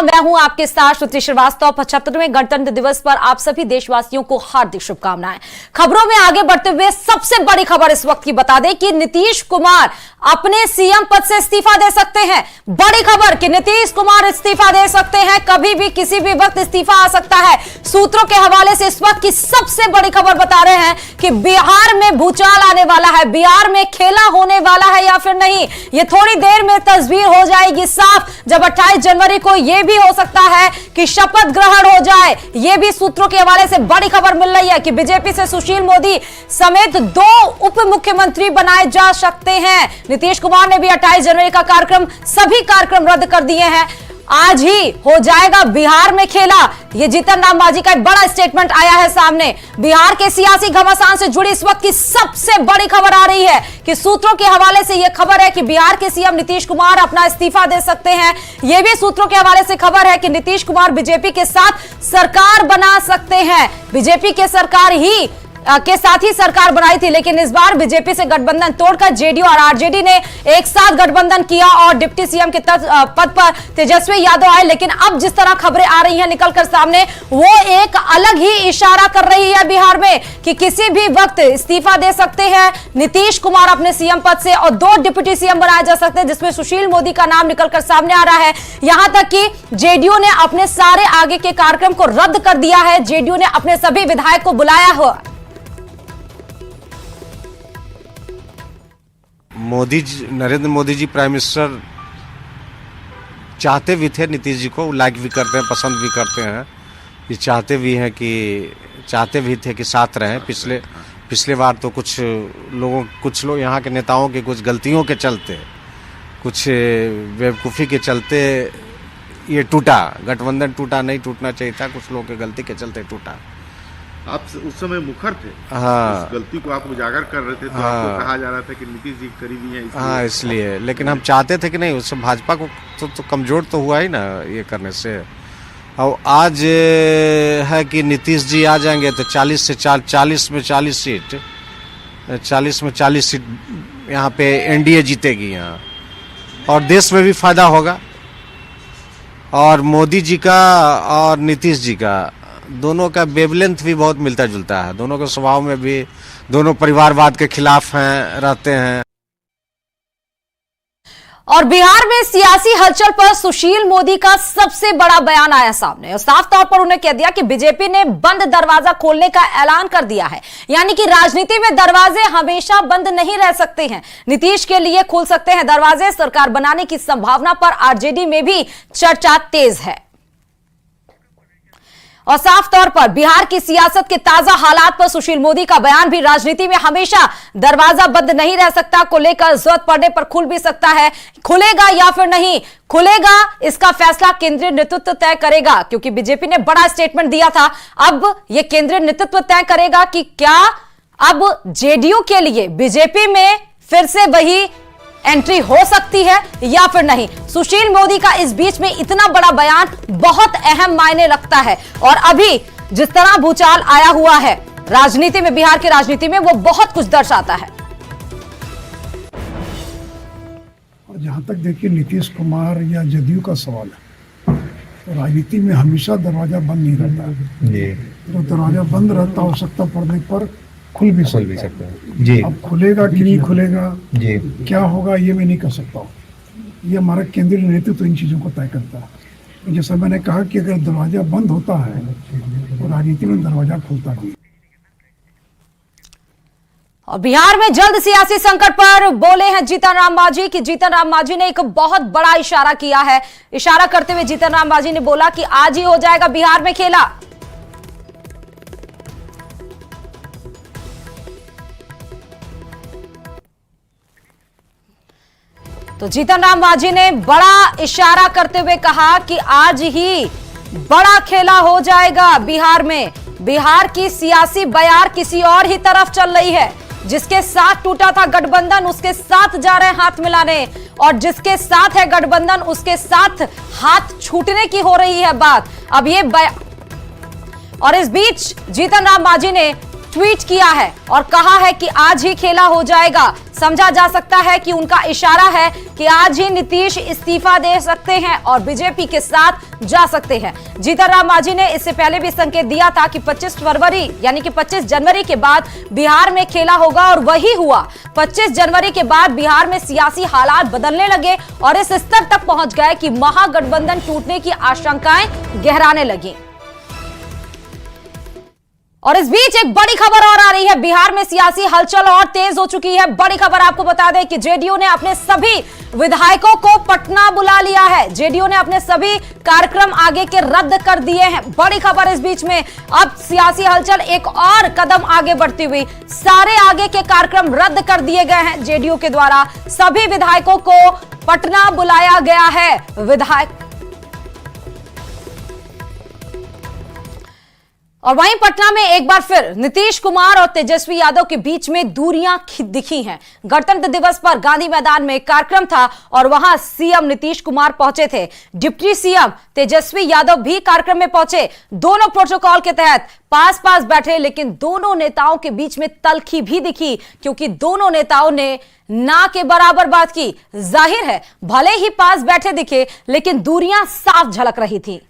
नमस्कार, मैं हूं आपके साथ श्रुति श्रीवास्तव। 75वें गणतंत्र दिवस पर आप सभी देशवासियों को हार्दिक शुभकामनाएं। खबरों में आगे बढ़ते हुए सबसे बड़ी खबर इस वक्त की बता दें कि नीतीश कुमार अपने सीएम पद से इस्तीफा दे सकते हैं। बड़ी खबर कि नीतीश कुमार इस्तीफा दे सकते हैं, कभी भी किसी भी वक्त इस्तीफा आ सकता है। सूत्रों के हवाले से इस वक्त की सबसे बड़ी खबर बता रहे हैं कि बिहार में भूचाल आने वाला है, बिहार में खेला होने वाला है या फिर नहीं, ये थोड़ी देर में तस्वीर हो जाएगी साफ। जब 28 जनवरी को यह भी हो सकता है कि शपथ ग्रहण हो जाए। यह भी सूत्रों के हवाले से बड़ी खबर मिल रही है कि बीजेपी से सुशील मोदी समेत 2 उप मुख्यमंत्री बनाए जा सकते हैं। नीतीश कुमार ने भी 28 जनवरी का कार्यक्रम, सभी कार्यक्रम रद्द कर दिए हैं। आज ही हो जाएगा बिहार में खेला, ये जीतन राम मांझी का एक बड़ा स्टेटमेंट आया है सामने। बिहार के सियासी घमासान से जुड़ी इस वक्त की सबसे बड़ी खबर आ रही है कि सूत्रों के हवाले से यह खबर है कि बिहार के सीएम नीतीश कुमार अपना इस्तीफा दे सकते हैं। यह भी सूत्रों के हवाले से खबर है कि नीतीश कुमार बीजेपी के साथ सरकार बना सकते हैं। बीजेपी के सरकार ही के साथ ही सरकार बनाई थी, लेकिन इस बार बीजेपी से गठबंधन तोड़कर जेडीयू और आरजेडी ने एक साथ गठबंधन किया और डिप्टी सीएम के पद पर तेजस्वी यादव आए। लेकिन अब जिस तरह खबरें आ रही हैं निकलकर सामने, वो एक अलग ही इशारा कर रही है बिहार में कि किसी भी वक्त इस्तीफा दे सकते हैं नीतीश कुमार अपने सीएम पद से और 2 डिप्टी सीएम बनाए जा सकते हैं, जिसमें सुशील मोदी का नाम निकलकर सामने आ रहा है। यहां तक कि जेडीयू ने अपने सारे आगे के कार्यक्रम को रद्द कर दिया है। जेडीयू ने अपने सभी विधायक को बुलाया हुआ। नरेंद्र मोदी जी प्राइम मिनिस्टर चाहते भी थे, नीतीश जी को लाइक भी करते हैं, पसंद भी करते हैं, ये चाहते भी थे कि साथ रहें। पिछले बार तो कुछ लोग यहाँ के नेताओं के कुछ गलतियों के चलते, कुछ बेवकूफ़ी के चलते ये टूटा, गठबंधन टूटा, नहीं टूटना चाहिए था, कुछ लोगों की गलती के चलते टूटा। आप उस समय मुखर थे, हाँ, उस गलती को आप उजागर कर रहे थे, तो हाँ, आपको कहा जा रहा था कि नीतीश जी करीबी हैं, हाँ, इसलिए। लेकिन हम चाहते थे कि नहीं, उससे भाजपा को तो कमजोर तो हुआ ही ना ये करने से। और आज है कि नीतीश जी आ जाएंगे तो 40 में 40 सीट यहाँ पे एनडीए जीतेगी यहाँ, और देश में भी फायदा होगा। और मोदी जी का और नीतीश जी का दोनों का वेवलेंथ भी बहुत मिलता जुलता है, दोनों के स्वभाव में भी, दोनों परिवारवाद के खिलाफ रहते हैं। और बिहार में सियासी हलचल पर सुशील मोदी का सबसे बड़ा बयान आया सामने और साफ तौर पर उन्हें कह दिया कि बीजेपी ने बंद दरवाजा खोलने का ऐलान कर दिया है। यानी कि राजनीति में दरवाजे हमेशा बंद नहीं रह सकते हैं, नीतीश के लिए खुल सकते हैं दरवाजे। सरकार बनाने की संभावना पर आरजेडी में भी चर्चा तेज है। और साफ तौर पर बिहार की सियासत के ताजा हालात पर सुशील मोदी का बयान भी, राजनीति में हमेशा दरवाजा बंद नहीं रह सकता को लेकर जरूरत पड़ने पर खुल भी सकता है। खुलेगा या फिर नहीं खुलेगा, इसका फैसला केंद्रीय नेतृत्व तय करेगा, क्योंकि बीजेपी ने बड़ा स्टेटमेंट दिया था। अब यह केंद्रीय नेतृत्व तय करेगा कि क्या अब जेडीयू के लिए बीजेपी में फिर से वही एंट्री हो सकती है या फिर नहीं। सुशील मोदी का इस बीच में इतना बड़ा बयान बहुत अहम मायने रखता है और अभी जिस तरह भूचाल आया हुआ है राजनीति में, बिहार की राजनीति में, वो बहुत कुछ दर्शाता है। और जहां तक देखिए नीतीश कुमार या जदयू का सवाल है, तो राजनीति में हमेशा दरवाजा बंद नहीं रहता जी। तो दरवाजा बंद रहता, आवश्यकता पड़ने पर खुल भी सकता है जी। अब खुलेगा कि नहीं खुलेगा जी, क्या होगा ये मैं नहीं कह सकता हूँ। ये हमारा केंद्रीय नेतृत्व इन चीज़ों को तय करता है। जैसा मैंने कहा कि अगर दरवाजा बंद होता है तो राजनीति में दरवाजा खुलता नहीं। और बिहार में जल्द सियासी संकट पर बोले हैं जीतन राम मांझी कि जीतन राम मांझी ने एक बहुत बड़ा इशारा किया है। इशारा करते हुए जीतन राम मांझी ने बोला कि आज ही हो जाएगा बिहार में खेला। तो जीतन राम मांझी ने बड़ा इशारा करते हुए कहा कि आज ही बड़ा खेला हो जाएगा बिहार में। बिहार की सियासी बयार किसी और ही तरफ चल रही है। जिसके साथ टूटा था गठबंधन उसके साथ जा रहे हैं हाथ मिलाने, और जिसके साथ है गठबंधन उसके साथ हाथ छूटने की हो रही है बात। अब ये और इस बीच जीतन राम मांझी ने ट्वीट किया है और कहा है कि आज ही खेला हो जाएगा। समझा जा सकता है कि उनका इशारा है कि आज ही नीतीश इस्तीफा दे सकते हैं और बीजेपी के साथ जा सकते हैं। जीतन राम मांझी ने इससे पहले भी संकेत दिया था कि 25 फरवरी यानी कि 25 जनवरी के बाद बिहार में खेला होगा और वही हुआ। 25 जनवरी के बाद बिहार में सियासी हालात बदलने लगे और इस स्तर तक पहुंच गए कि महागठबंधन टूटने की आशंकाएं गहराने लगी। और इस बीच एक बड़ी खबर और आ रही है। बिहार में सियासी हलचल और तेज हो चुकी है। बड़ी खबर आपको बता दें कि जेडीयू ने अपने सभी विधायकों को पटना बुला लिया है। जेडीयू ने अपने सभी कार्यक्रम आगे के रद्द कर दिए हैं। बड़ी खबर इस बीच में, अब सियासी हलचल एक और कदम आगे बढ़ती हुई, सारे आगे के कार्यक्रम रद्द कर दिए गए हैं। जेडीयू के द्वारा सभी विधायकों को पटना बुलाया गया है। विधायक और वहीं पटना में एक बार फिर नीतीश कुमार और तेजस्वी यादव के बीच में दूरियां दिखी हैं। गणतंत्र दिवस पर गांधी मैदान में कार्यक्रम था और वहां सीएम नीतीश कुमार पहुंचे थे। डिप्टी सीएम तेजस्वी यादव भी कार्यक्रम में पहुंचे। दोनों प्रोटोकॉल के तहत पास पास बैठे, लेकिन दोनों नेताओं के बीच में तल्खी भी दिखी क्योंकि दोनों नेताओं ने ना के बराबर बात की। जाहिर है भले ही पास बैठे दिखे, लेकिन दूरियां साफ झलक रही थी।